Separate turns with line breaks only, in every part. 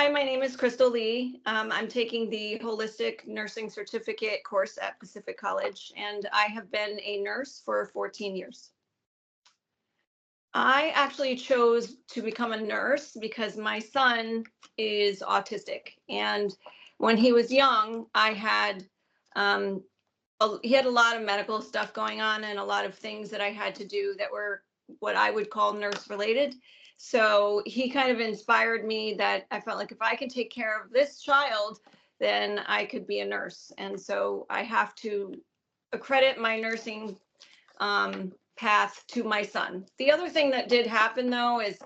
Hi, my name is Crystal Lee. I'm taking the Holistic Nursing Certificate course at Pacific College, and I have been a nurse for 14 years. I actually chose to become a nurse because my son is autistic, and when he was young, um, he had a lot of medical stuff going on and a lot of things that I had to do that were what I would call nurse related. So he kind of inspired me that I felt like if I can take care of this child, then I could be a nurse. And so I have to accredit my nursing path to my son. The other thing that did happen though is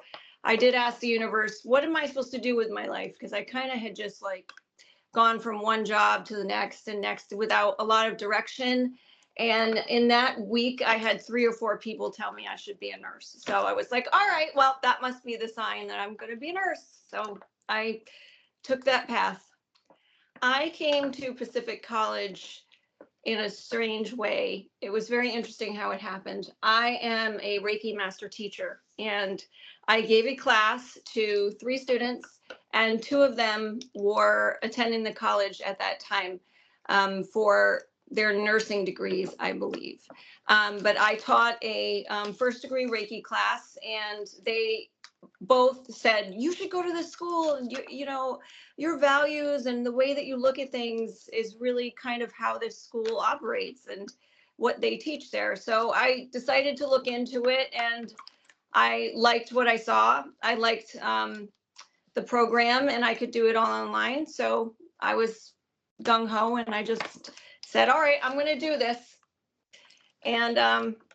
I did ask the universe, what am I supposed to do with my life? Because I kind of had just like gone from one job to the next and next without a lot of direction. And in that week, I had 3 or 4 people tell me I should be a nurse. So I was like, all right, well, that must be the sign that I'm going to be a nurse. So I took that path. I came to Pacific College in a strange way. It was very interesting how it happened. I am a Reiki master teacher, and I gave a class to 3 students, and 2 of them were attending the college at that time for their nursing degrees, I believe. But I taught a first degree Reiki class, and they both said, you should go to this school, and you know, your values and the way that you look at things is really kind of how this school operates and what they teach there. So I decided to look into it, and I liked what I saw. I liked the program, and I could do it all online. So I was gung-ho, and I just said, all right, I'm going to do this. And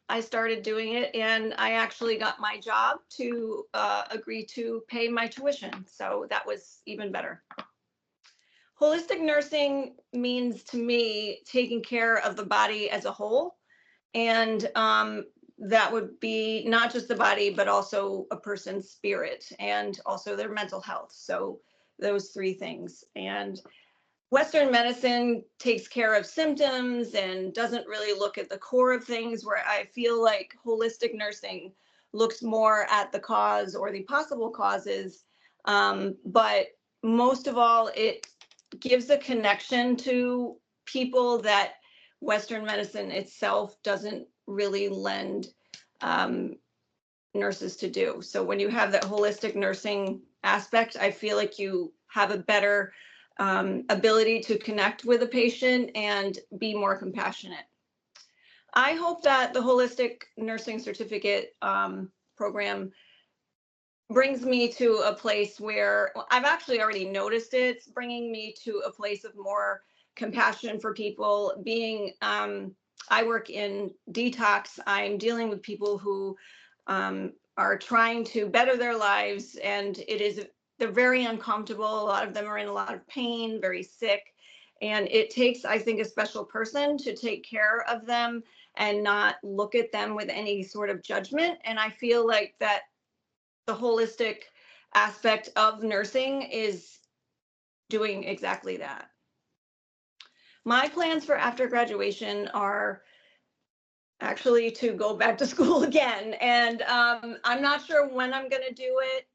I started doing it, and I actually got my job to agree to pay my tuition. So that was even better. Holistic nursing means to me taking care of the body as a whole. And that would be not just the body, but also a person's spirit and also their mental health. So those 3 things. And Western medicine takes care of symptoms and doesn't really look at the core of things, where I feel like holistic nursing looks more at the cause or the possible causes. But most of all, it gives a connection to people that Western medicine itself doesn't really lend nurses to do. So when you have that holistic nursing aspect, I feel like you have a better ability to connect with a patient and be more compassionate. I hope that the Holistic Nursing Certificate program brings me to a place where I've actually already noticed it's bringing me to a place of more compassion for people. I work in detox. I'm dealing with people who are trying to better their lives, and they're very uncomfortable. A lot of them are in a lot of pain, very sick, and it takes, I think, a special person to take care of them and not look at them with any sort of judgment. And I feel like that the holistic aspect of nursing is doing exactly that. My plans for after graduation are actually to go back to school again. And I'm not sure when I'm going to do it,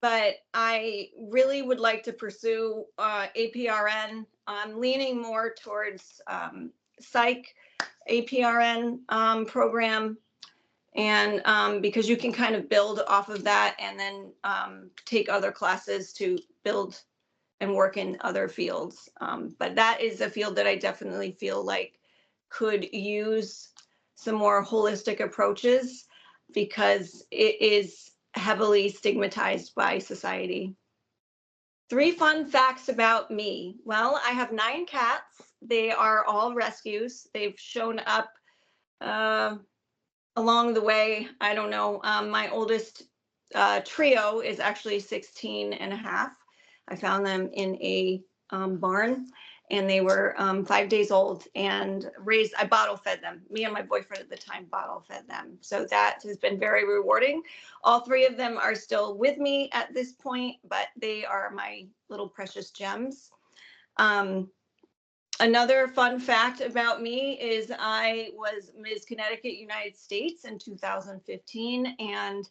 but I really would like to pursue APRN. I'm leaning more towards psych APRN program. And because you can kind of build off of that and then take other classes to build and work in other fields. But that is a field that I definitely feel like could use some more holistic approaches because it is heavily stigmatized by society. 3 fun facts about me. Well, I have 9 cats. They are all rescues. They've shown up along the way. I don't know. My oldest trio is actually 16 and a half. I found them in a barn, and they were 5 days old and raised. I bottle fed them. Me and my boyfriend at the time bottle fed them. So that has been very rewarding. All 3 of them are still with me at this point, but they are my little precious gems. Another fun fact about me is I was Miss Connecticut, United States in 2015, and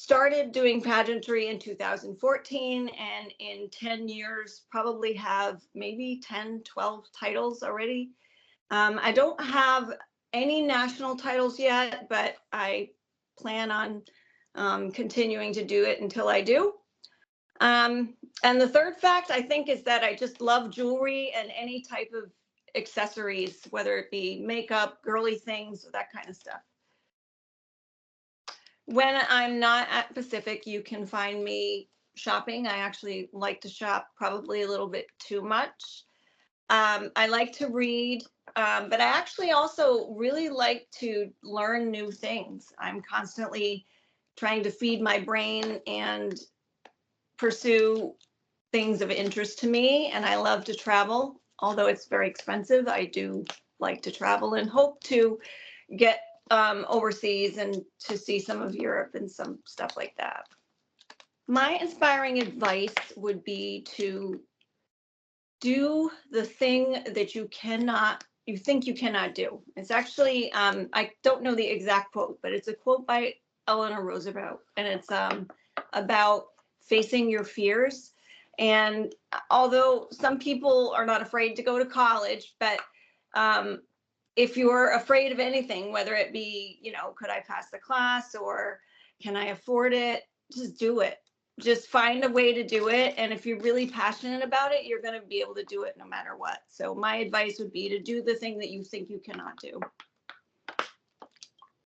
started doing pageantry in 2014, and in 10 years probably have maybe 10, 12 titles already. I don't have any national titles yet, but I plan on continuing to do it until I do. And the third fact, I think, is that I just love jewelry and any type of accessories, whether it be makeup, girly things, that kind of stuff. When I'm not at Pacific, you can find me shopping. I actually like to shop probably a little bit too much. I like to read, but I actually also really like to learn new things. I'm constantly trying to feed my brain and pursue things of interest to me, and I love to travel. Although it's very expensive, I do like to travel and hope to get overseas and to see some of Europe and some stuff like that. My inspiring advice would be to do the thing that you think you cannot do. It's actually, I don't know the exact quote, but it's a quote by Eleanor Roosevelt, and it's about facing your fears. And although some people are not afraid to go to college, but if you're afraid of anything, whether it be, could I pass the class or can I afford it, just do it. Just find a way to do it. And if you're really passionate about it, you're going to be able to do it no matter what. So my advice would be to do the thing that you think you cannot do.